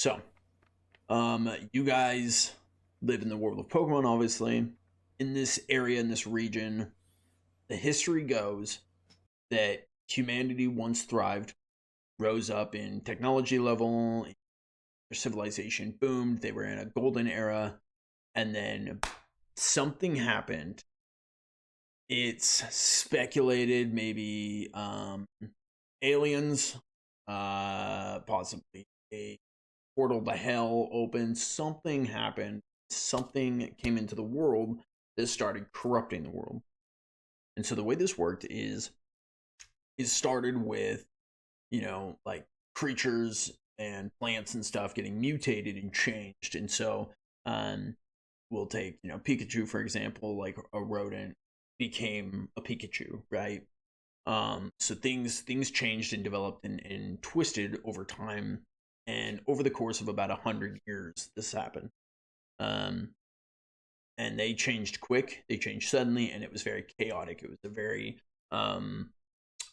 So, you guys live in the world of Pokemon, obviously. In this area, in this region, the history goes that humanity once thrived, rose up in technology level, their civilization boomed, they were in a golden era, and then something happened. It's speculated maybe aliens, possibly a portal to hell opened, something happened, something came into the world that started corrupting the world. And so the way this worked is it started with, like creatures and plants and stuff getting mutated and changed. And so we'll take, Pikachu, for example, like a rodent became a Pikachu, right? So things changed and developed and twisted over time, and over the course of about 100 years, this happened. Um, and they changed quick, they changed suddenly, and it was very chaotic. It was a very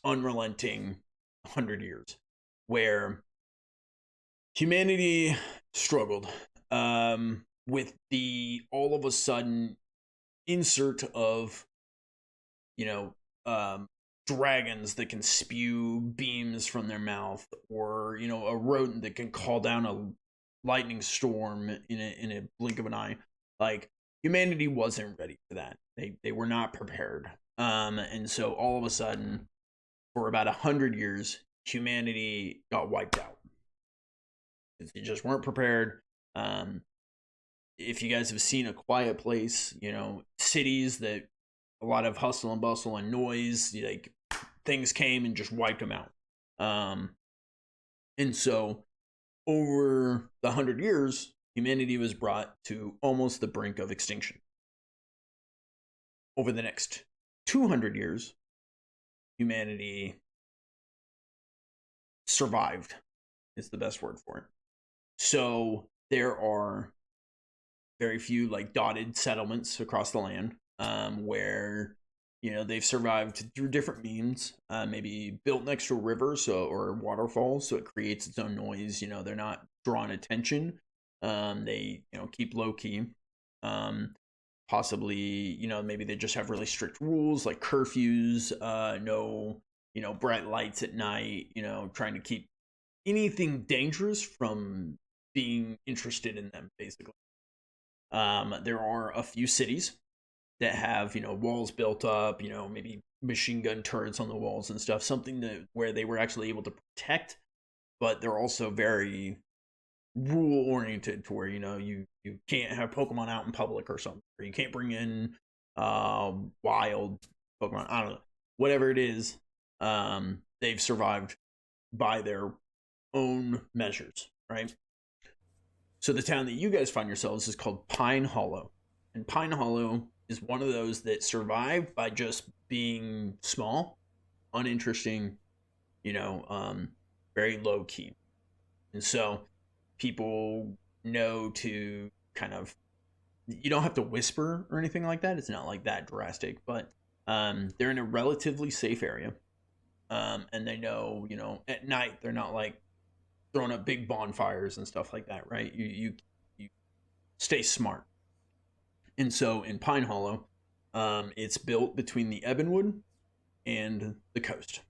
unrelenting 100 years where humanity struggled with the all of a sudden insert of you know dragons that can spew beams from their mouth, or a rodent that can call down a lightning storm in a blink of an eye. Like, humanity wasn't ready for that. They were not prepared. And so all of a sudden, for about 100 years, humanity got wiped out. They just weren't prepared. If you guys have seen A Quiet Place, cities that a lot of hustle and bustle and noise, like, things came and just wiped them out. And so over the 100 years, humanity was brought to almost the brink of extinction. Over the next 200 years, humanity survived, is the best word for it. So there are very few like dotted settlements across the land, where they've survived through different means, maybe built next to a river or waterfalls, so it creates its own noise. They're not drawing attention. They keep low key. Possibly maybe they just have really strict rules like curfews, no bright lights at night, trying to keep anything dangerous from being interested in them, basically. There are a few cities that have walls built up, maybe machine gun turrets on the walls and stuff, something where they were actually able to protect, but they're also very rule oriented, to where you can't have Pokemon out in public or something, or you can't bring in wild Pokemon. I don't know, whatever it is. They've survived by their own measures, right? So the town that you guys find yourselves is called Pine Hollow, and Pine Hollow is one of those that survived by just being small, uninteresting, very low key. And so people know to kind of, you don't have to whisper or anything like that. It's not like that drastic, but they're in a relatively safe area. And they know, at night they're not like throwing up big bonfires and stuff like that, right? You stay smart. And so in Pine Hollow, it's built between the Ebonwood and the coast.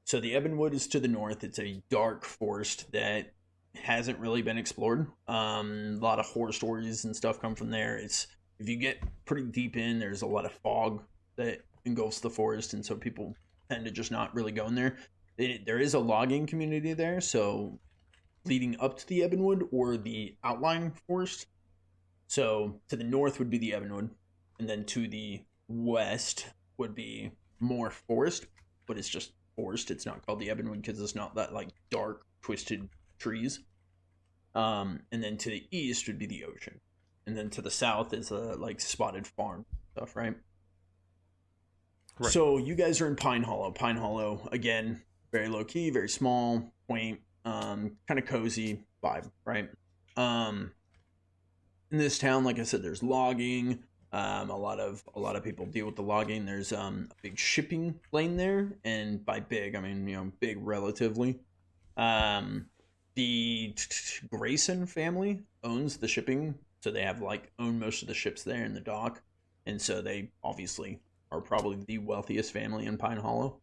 So the Ebonwood is to the north. It's a dark forest that hasn't really been explored. A lot of horror stories and stuff come from there. If you get pretty deep in, there's a lot of fog that engulfs the forest, and so people tend to just not really go in there. There is a logging community there, so leading up to the Ebonwood or the outlying forest. So to the north would be the Ebonwood, and then to the west would be more forest, but it's just forest. It's not called the Ebonwood because it's not that like dark, twisted trees. And then to the east would be the ocean, and then to the south is like spotted farm stuff, right? Right. So you guys are in Pine Hollow. Pine Hollow, again, very low key, very small, quaint, kind of cozy vibe, right? In this town, like I said, there's logging. A lot of people deal with the logging. There's a big shipping lane there, and by big, I mean big relatively. The Grayson family owns the shipping, so they have like own most of the ships there in the dock, and so they obviously are probably the wealthiest family in Pine Hollow.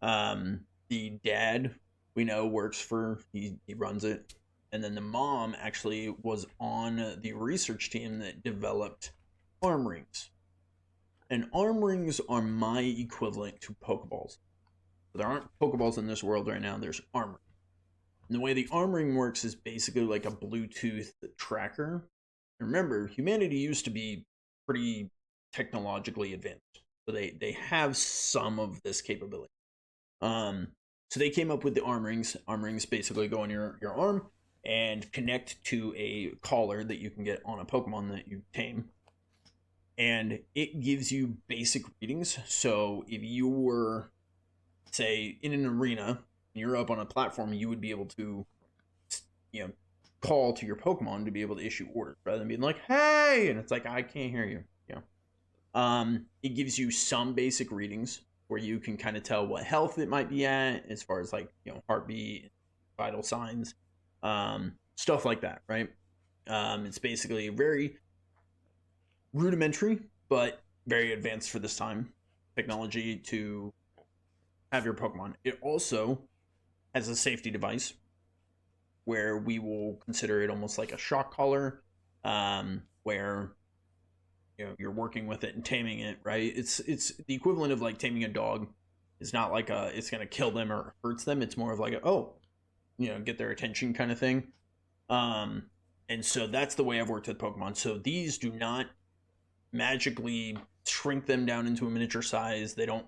The dad we know works for he runs it, and then the mom actually was on the research team that developed arm rings. And arm rings are my equivalent to Pokeballs. There aren't Pokeballs in this world right now. There's arm rings. And the way the arm ring works is basically like a Bluetooth tracker. And remember, humanity used to be pretty technologically advanced, so they have some of this capability. So they came up with the arm rings. Arm rings basically go on your arm and connect to a collar that you can get on a Pokemon that you tame. And it gives you basic readings. So if you were, say, in an arena, and you're up on a platform, you would be able to, call to your Pokemon to be able to issue orders rather than being like, "Hey," and it's like, "I can't hear you." It gives you some basic readings where you can kind of tell what health it might be at, as far as like heartbeat, vital signs, stuff like that, right? It's basically very rudimentary but very advanced for this time technology to have your Pokemon. It also has a safety device where we will consider it almost like a shock collar, where you're working with it and taming it, right? It's the equivalent of like taming a dog. It's not like it's gonna kill them or hurts them. It's more of like get their attention kind of thing. And so that's the way I've worked with Pokemon. So these do not magically shrink them down into a miniature size. They don't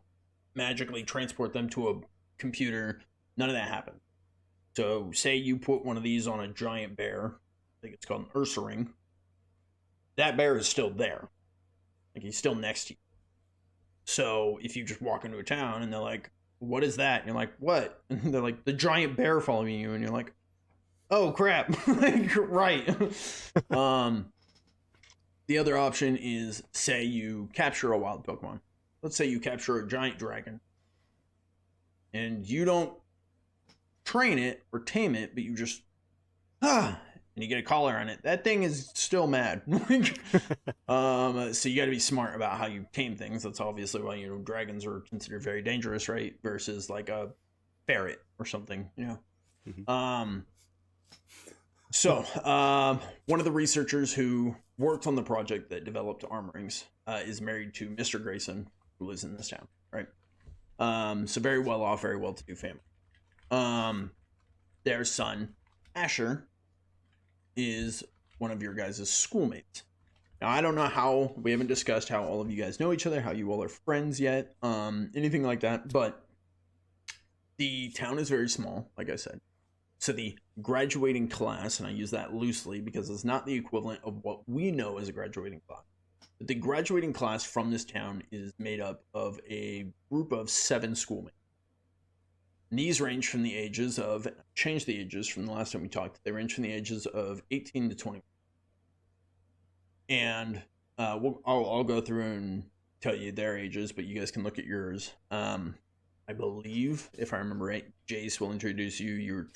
magically transport them to a computer. None of that happens. So say you put one of these on a giant bear, I think it's called an Ursaring. That bear is still there. Like, he's still next to you. So if you just walk into a town and they're like, "What is that?" And you're like, "What?" And they're like, "The giant bear following you." And you're like, "Oh crap." Like, right. The other option is, say you capture a wild Pokemon. Let's say you capture a giant dragon. And you don't train it or tame it, but you just and you get a collar on it. That thing is still mad. So you got to be smart about how you tame things. That's obviously why dragons are considered very dangerous, right? Versus like a ferret or something. Mm-hmm. So one of the researchers who worked on the project that developed arm rings is married to Mr. Grayson, who lives in this town, right? So very well off, very well to do family. Their son, Asher, is one of your guys' schoolmates. Now, I don't know how, we haven't discussed how all of you guys know each other, how you all are friends yet, anything like that, but the town is very small, like I said. So the graduating class, and I use that loosely because it's not the equivalent of what we know as a graduating class. But the graduating class from this town is made up of a group of 7 schoolmates. And these range from the ages of, change the ages from the last time we talked, they range from the ages of 18 to 20. And I'll go through and tell you their ages, but you guys can look at yours. I believe, if I remember right, Jace will introduce you. You're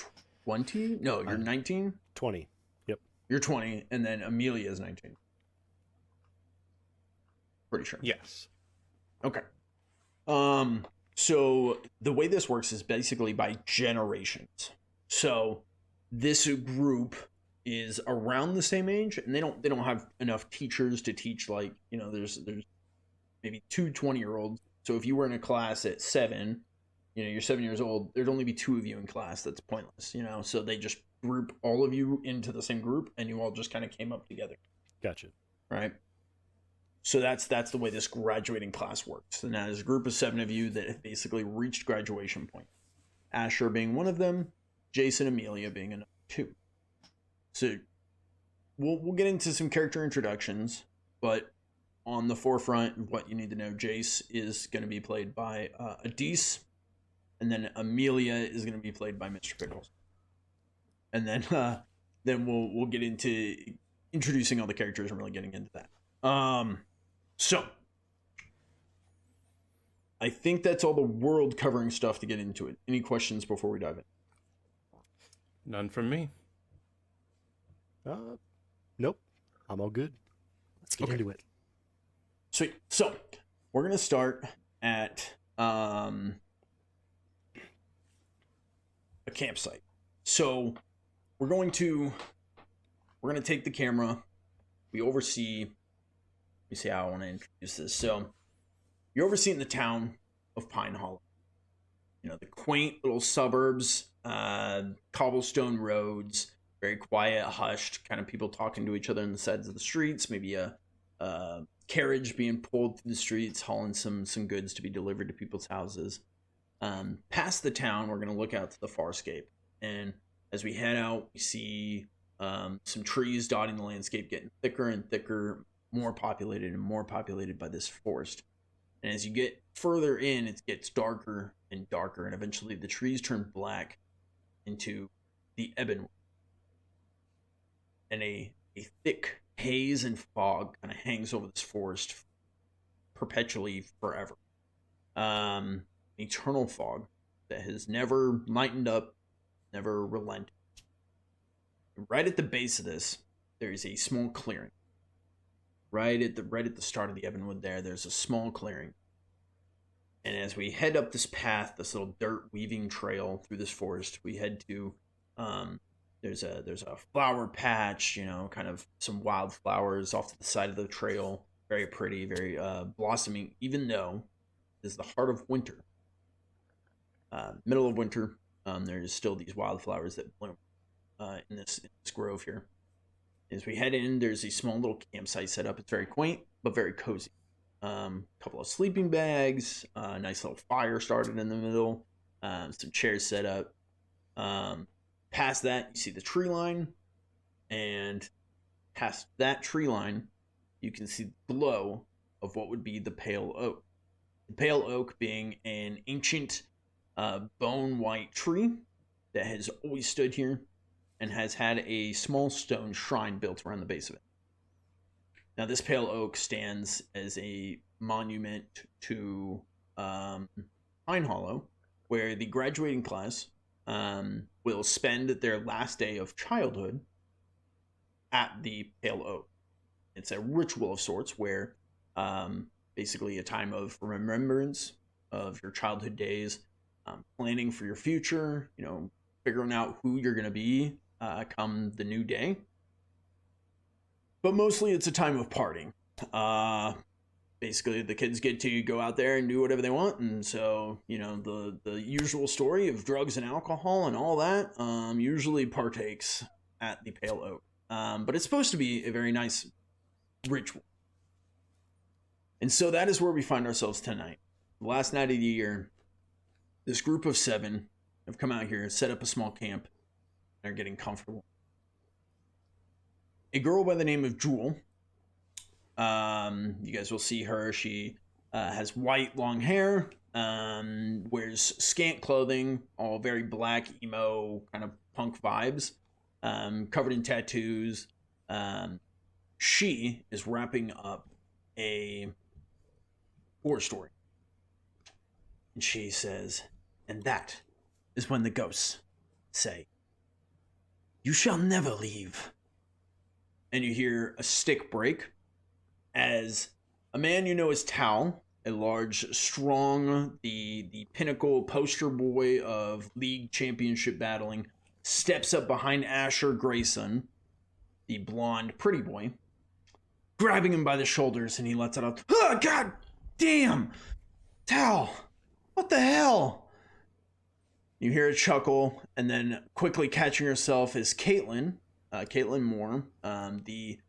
20? No, you're 19? 20. Yep. You're 20, and then Amelia is 19. Pretty sure. Yes. Okay. So the way this works is basically by generations. So this group is around the same age, and they don't have enough teachers to teach, like, there's maybe 2 20-year-olds. So if you were in a class at 7, you're 7 years old, there'd only be 2 of you in class. That's pointless, So they just group all of you into the same group, and you all just kind of came up together. Gotcha. Right? So that's the way this graduating class works. And now there's a group of 7 of you that have basically reached graduation point. Asher being one of them, Jason, Amelia being another 2. So we'll get into some character introductions, but on the forefront of what you need to know, Jace is going to be played by Adise, and then Amelia is going to be played by Mr. Pickles. And then we'll get into introducing all the characters and really getting into that. So I think that's all the world covering stuff to get into it. Any questions before we dive in? None from me. Nope. I'm all good. Let's get Okay. into it. Sweet. So we're gonna start at a campsite. So we're going to take the camera. We oversee. Let me see how I want to introduce this. So you're overseeing the town of Pine Hollow. You know, the quaint little suburbs, cobblestone roads, very quiet, hushed, kind of people talking to each other on the sides of the streets. Maybe a carriage being pulled through the streets, hauling some goods to be delivered to people's houses. Past the town, we're going to look out to the farscape, and as we head out, we see some trees dotting the landscape, getting thicker and thicker, more populated and more populated by this forest. And as you get further in, it gets darker and darker, and eventually the trees turn black into the ebonwood. And a thick haze and fog kind of hangs over this forest perpetually forever. Eternal fog that has never lightened up, never relented. Right at the base of this, there is a small clearing. Right at the start of the Ebonwood there's a small clearing. And as we head up this path, this little dirt weaving trail through this forest, we head to there's a flower patch, you know, kind of some wildflowers off to the side of the trail. Very pretty, very blossoming, even though it is the heart of winter. Middle of winter, there's still these wildflowers that bloom in this grove here. As we head in, there's a small little campsite set up. It's very quaint, but very cozy. A couple of sleeping bags, a nice little fire started in the middle, some chairs set up. Past that, you see the tree line, and past that tree line, you can see the glow of what would be the pale oak. The pale oak being an ancient bone white tree that has always stood here and has had a small stone shrine built around the base of it. Now, this pale oak stands as a monument to Pine Hollow, where the graduating class will spend their last day of childhood at the pale oak. It's a ritual of sorts where basically a time of remembrance of your childhood days, planning for your future, you know, figuring out who you're going to be come the new day. But mostly it's a time of partying. Basically, the kids get to go out there and do whatever they want. And so, you know, the usual story of drugs and alcohol and all that usually partakes at the Pale Oak. But it's supposed to be a very nice ritual. And so that is where we find ourselves tonight. The last night of the year, this group of 7 have come out here, set up a small camp, and are getting comfortable. A girl by the name of Jewel, you guys will see her. She has white long hair, wears scant clothing, all very black, emo, kind of punk vibes, covered in tattoos. She is wrapping up a war story. And she says, and that is when the ghosts say, "You shall never leave." And you hear a stick break as a man you know as Tal, a large, strong, the pinnacle poster boy of league championship battling, steps up behind Asher Grayson, the blonde pretty boy, grabbing him by the shoulders, and he lets out, "Oh, God damn! Tal, what the hell?" You hear a chuckle, and then quickly catching herself is Caitlin Moore, the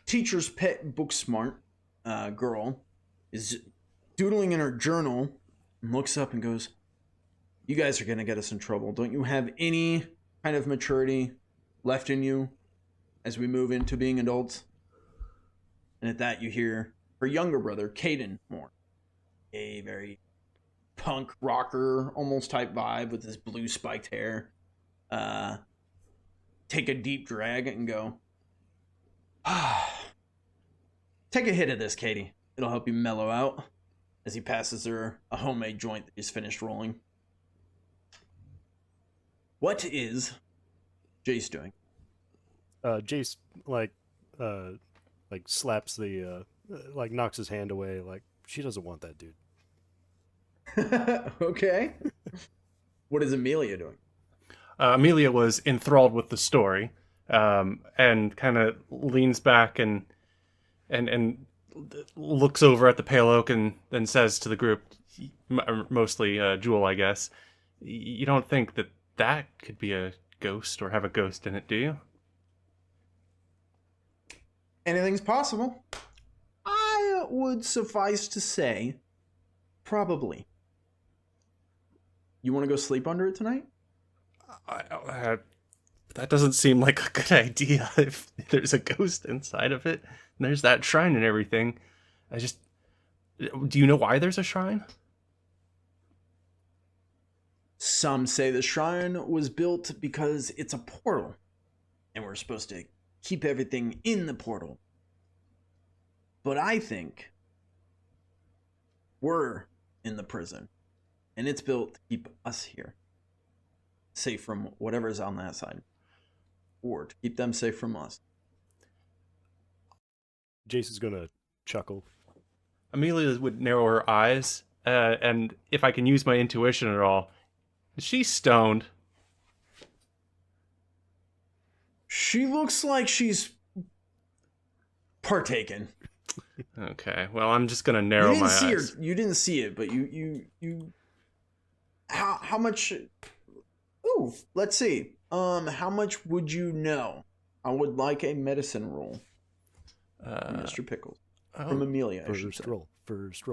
teacher's pet book smart girl, is doodling in her journal and looks up and goes, "You guys are going to get us in trouble. Don't you have any kind of maturity left in you as we move into being adults?" And at that, you hear her younger brother, Caden Moore, a very punk rocker almost type vibe with his blue spiked hair, take a deep drag and go, "Take a hit of this, Katie. It'll help you mellow out," as he passes her a homemade joint that he's finished rolling. What is Jace doing? Jace uh, like slaps the like knocks his hand away. Like she doesn't want that dude. Okay. What is Amelia doing? Amelia was enthralled with the story, and kind of leans back and looks over at the pale oak and then says to the group, mostly Jewel, I guess, you don't think that that could be a ghost or have a ghost in it, do you? Anything's possible. I would suffice to say, probably. You want to go sleep under it tonight? That doesn't seem like a good idea if there's a ghost inside of it. And there's that shrine and everything. Do you know why there's a shrine? Some say the shrine was built because it's a portal, and we're supposed to keep everything in the portal. But I think we're in the prison, and it's built to keep us here, safe from whatever's on that side, or to keep them safe from us. Jace is gonna chuckle. Amelia would narrow her eyes, and if I can use my intuition at all, she's stoned. She looks like she's partaken. Okay, well, I'm just gonna narrow my eyes. You didn't see it, but you. How much? Ooh, let's see. How much would you know? I would like a medicine roll, Mr. Pickles, from Amelia. First roll. First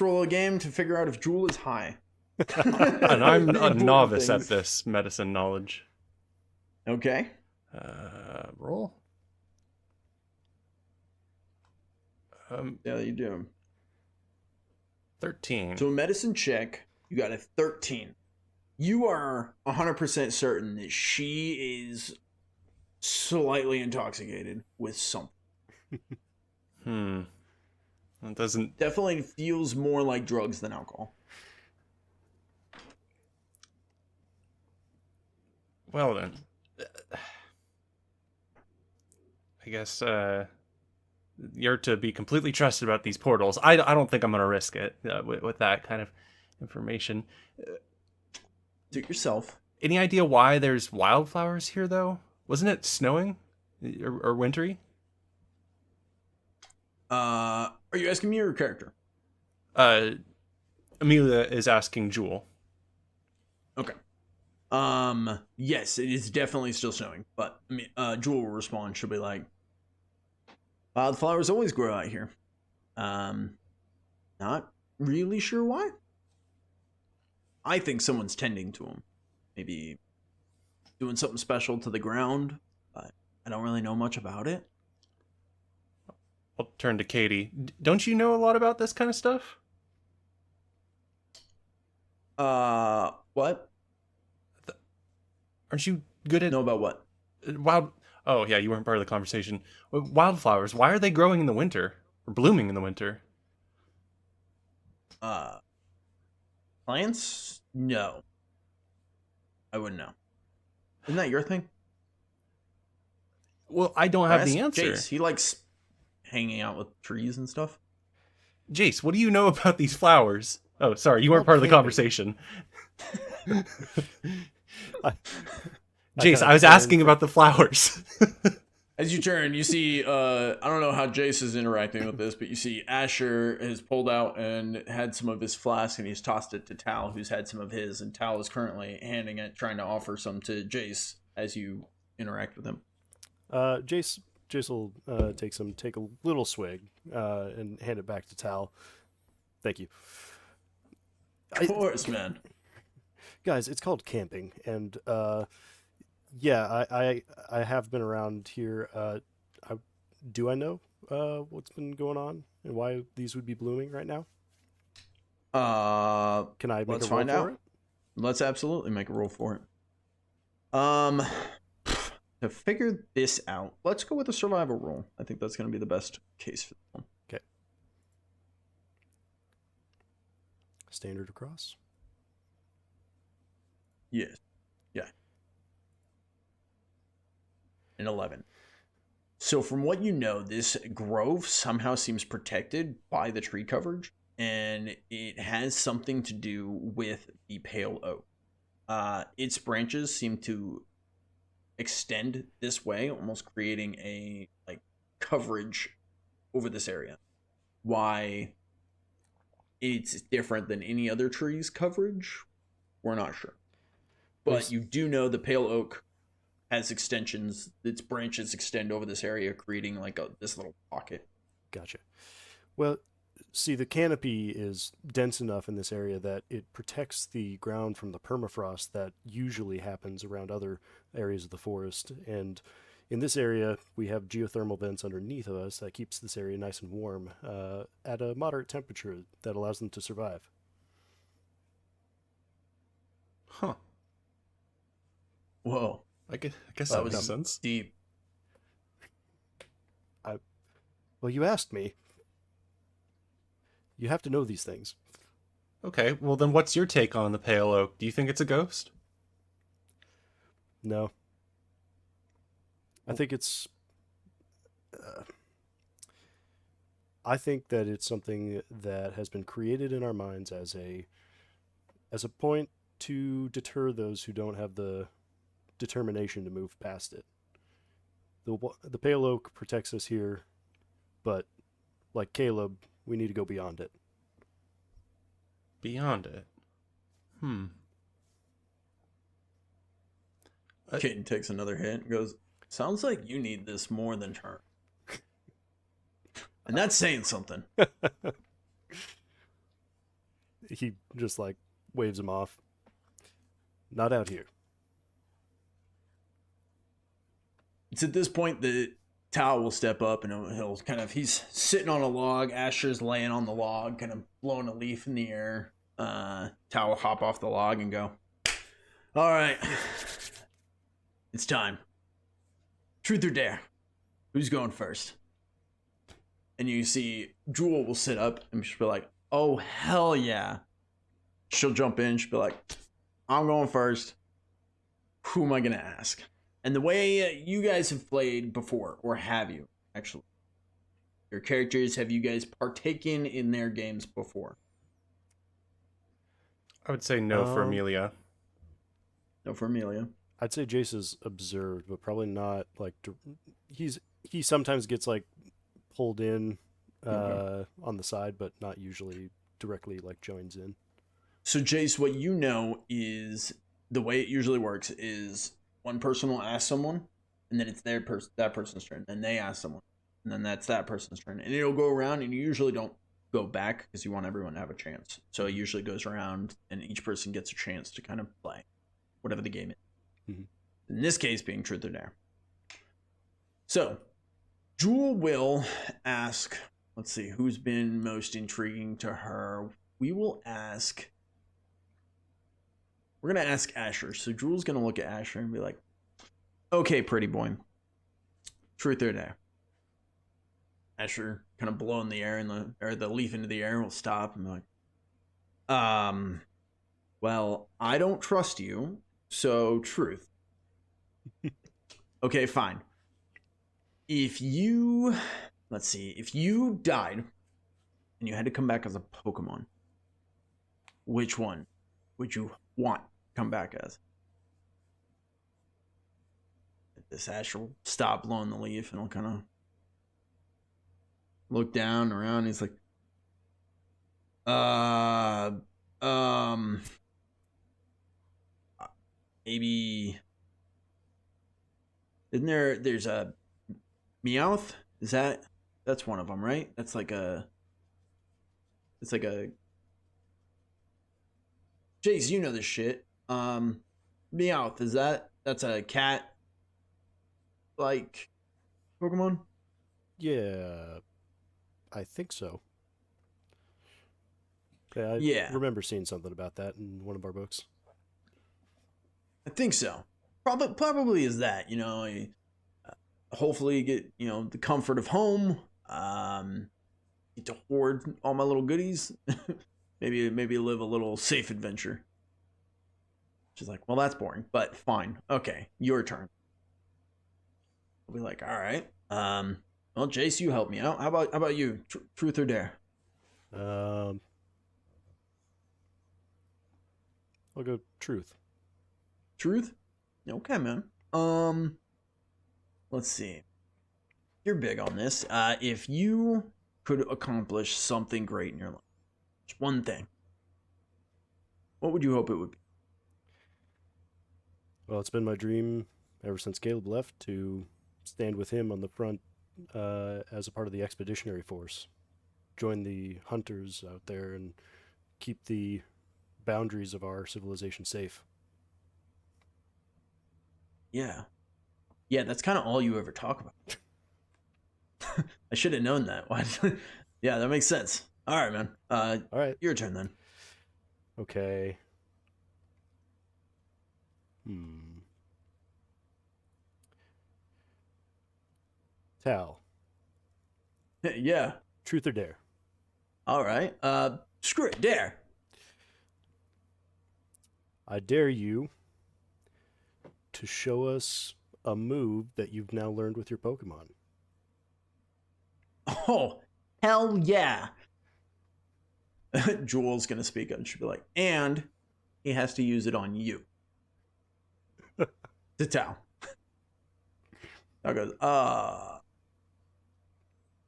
roll of the game to figure out if Jewel is high. And I'm a novice at this medicine knowledge. Okay. Roll. Yeah, you do. 13. So a medicine check, you got a 13. You are 100% certain that she is slightly intoxicated with something. That doesn't... Definitely feels more like drugs than alcohol. Well then. I guess, you're to be completely trusted about these portals. I don't think I'm going to risk it with that kind of information. Do it yourself. Any idea why there's wildflowers here, though? Wasn't it snowing or wintry? Are you asking me or your character? Amelia is asking Jewel. Okay. Yes, it is definitely still snowing, but Jewel will respond. She'll be like, wildflowers always grow out here. Not really sure why. I think someone's tending to them. Maybe doing something special to the ground, but I don't really know much about it. I'll turn to Katie. Don't you know a lot about this kind of stuff? What? Aren't you good at... Know about what? Oh, yeah, you weren't part of the conversation. Wildflowers, why are they growing in the winter? Or blooming in the winter? Plants? No. I wouldn't know. Isn't that your thing? Well, I don't have the answer. Jace, he likes hanging out with trees and stuff. Jace, what do you know about these flowers? Oh, sorry, you weren't part of the conversation. Jace, I was asking about the flowers. As you turn, you see, I don't know how Jace is interacting with this, but you see Asher has pulled out and had some of his flask and he's tossed it to Tal, who's had some of his, and Tal is currently handing it, trying to offer some to Jace as you interact with him. Jace will take a little swig, and hand it back to Tal. Thank you. Of course, man. Guys, it's called camping, and yeah, I have been around here. Do I know what's been going on and why these would be blooming right now? Can I make a roll for it? Let's absolutely make a roll for it. To figure this out, let's go with a survival roll. I think that's going to be the best case for them. Okay. Standard across. Yes. Yeah. and 11. So from what you know, this grove somehow seems protected by the tree coverage, and it has something to do with the pale oak. Its branches seem to extend this way, almost creating a like coverage over this area. Why it's different than any other tree's coverage, we're not sure. But you do know the pale oak has extensions. Its branches extend over this area, creating like this little pocket. Gotcha. Well, see, the canopy is dense enough in this area that it protects the ground from the permafrost that usually happens around other areas of the forest. And in this area, we have geothermal vents underneath of us that keeps this area nice and warm at a moderate temperature that allows them to survive. Huh. Whoa, I guess that that was makes sense. deep. Well, you asked me. You have to know these things. Okay, well then what's your take on the pale oak? Do you think it's a ghost? No. I think it's. I think that it's something that has been created in our minds as a point to deter those who don't have the determination to move past it. The pale oak protects us here, but like Caleb, we need to go beyond it. Beyond it. Kitten takes another hit and goes, sounds like you need this more than her. And that's saying something. He just like waves him off. Not out here. It's at this point that Tao will step up and he'll kind of, he's sitting on a log. Asher's laying on the log, kind of blowing a leaf in the air. Tao will hop off the log and go, all right, it's time. Truth or dare? Who's going first? And you see Jewel will sit up and she'll be like, oh, hell yeah. She'll jump in. She'll be like, I'm going first. Who am I going to ask? And the way you guys have played before, or have you, actually? Your characters, have you guys partaken in their games before? I would say no for Um, Amelia. No, for Amelia. I'd say Jace is observed, but probably not like he sometimes gets like pulled in on the side, but not usually directly like joins in. So, Jace, what you know is the way it usually works is one person will ask someone, and then it's that person's turn. Then they ask someone, and then that's that person's turn. And it'll go around, and you usually don't go back because you want everyone to have a chance. So it usually goes around, and each person gets a chance to kind of play whatever the game is. Mm-hmm. In this case, being Truth or Dare. So, Jewel will ask, let's see, who's been most intriguing to her. We're going to ask Asher. So Jewel's going to look at Asher and be like, okay, pretty boy. Truth or dare? Asher kind of blow in the air or the leaf into the air will stop and be like, well, I don't trust you, so truth. Okay, fine. If you died and you had to come back as a Pokemon, which one would you want to come back as? This Asher will stop blowing the leaf and he'll kind of look down around. He's like, maybe. Isn't there's a Meowth? That's one of them, right? It's like a Jace, you know this shit. Meowth, that's a cat like Pokemon? Yeah, I think so. Yeah, I remember seeing something about that in one of our books. I think so. Probably is that, hopefully get, the comfort of home, get to hoard all my little goodies, maybe live a little safe adventure. She's like, well, that's boring, but fine. Okay, your turn. I'll be like, all right. Well, Jace, you help me out. How about you? Truth or dare? I'll go truth. Truth? Okay, man. Let's see. You're big on this. If you could accomplish something great in your life, just one thing, what would you hope it would be? Well, it's been my dream ever since Caleb left to stand with him on the front as a part of the expeditionary force. Join the hunters out there and keep the boundaries of our civilization safe. Yeah. Yeah, that's kind of all you ever talk about. I should have known that. Why? Yeah, that makes sense. All right, man. All right. Your turn then. Okay. Tal, Yeah. truth or dare? All right. Screw it. Dare. I dare you to show us a move that you've now learned with your Pokemon. Oh, hell yeah. Joel's gonna speak up and she'll be like, and he has to use it on you. To Tal. Tal goes,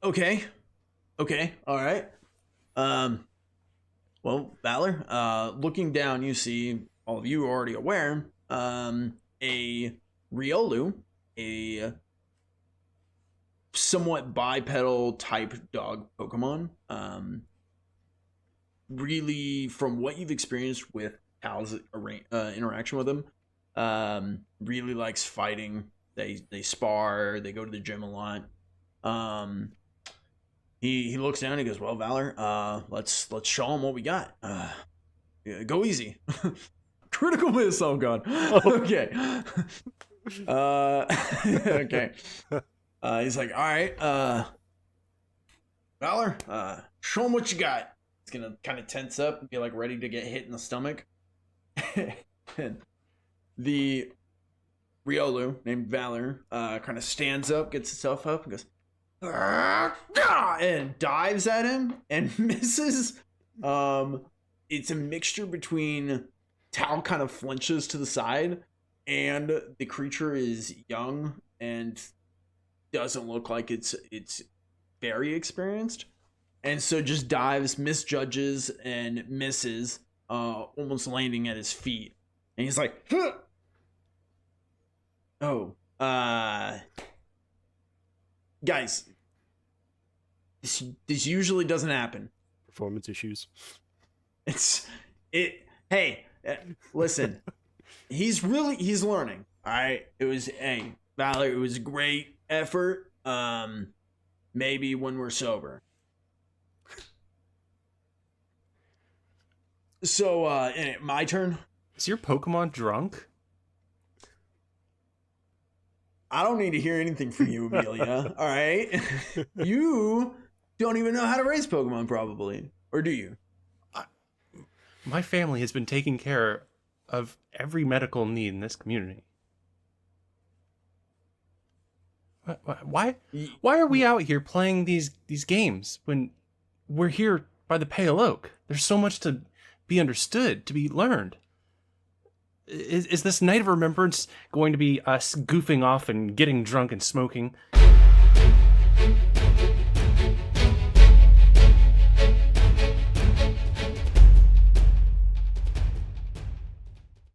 okay. Okay, all right. Well, Valor, looking down, you see, all of you are already aware, a Riolu, a somewhat bipedal type dog Pokemon. Really, from what you've experienced with Tal's interaction with him, really likes fighting. They spar. They go to the gym a lot. He looks down. And he goes, "Well, Valor, let's show him what we got. Yeah, go easy." Critical miss. Oh god. Okay. Okay. He's like, all right, Valor, show him what you got. He's gonna kind of tense up and be like ready to get hit in the stomach. And the Riolu named Valor kind of stands up, gets itself up, and goes, and dives at him and misses. It's a mixture between Tal kind of flinches to the side, and the creature is young and doesn't look like it's very experienced, and so just dives, misjudges, and misses, almost landing at his feet. And he's like, huh! Oh, guys, this usually doesn't happen. Performance issues. Hey, listen, he's learning. All right, Valor, it was a great effort. Maybe when we're sober. So, my turn. Is your Pokemon drunk? I don't need to hear anything from you, Amelia. All right, you don't even know how to raise Pokemon, probably, or do you? My family has been taking care of every medical need in this community. Why are we out here playing these games when we're here by the Pale Oak? There's so much to be understood, to be learned. Is this night of remembrance going to be us goofing off and getting drunk and smoking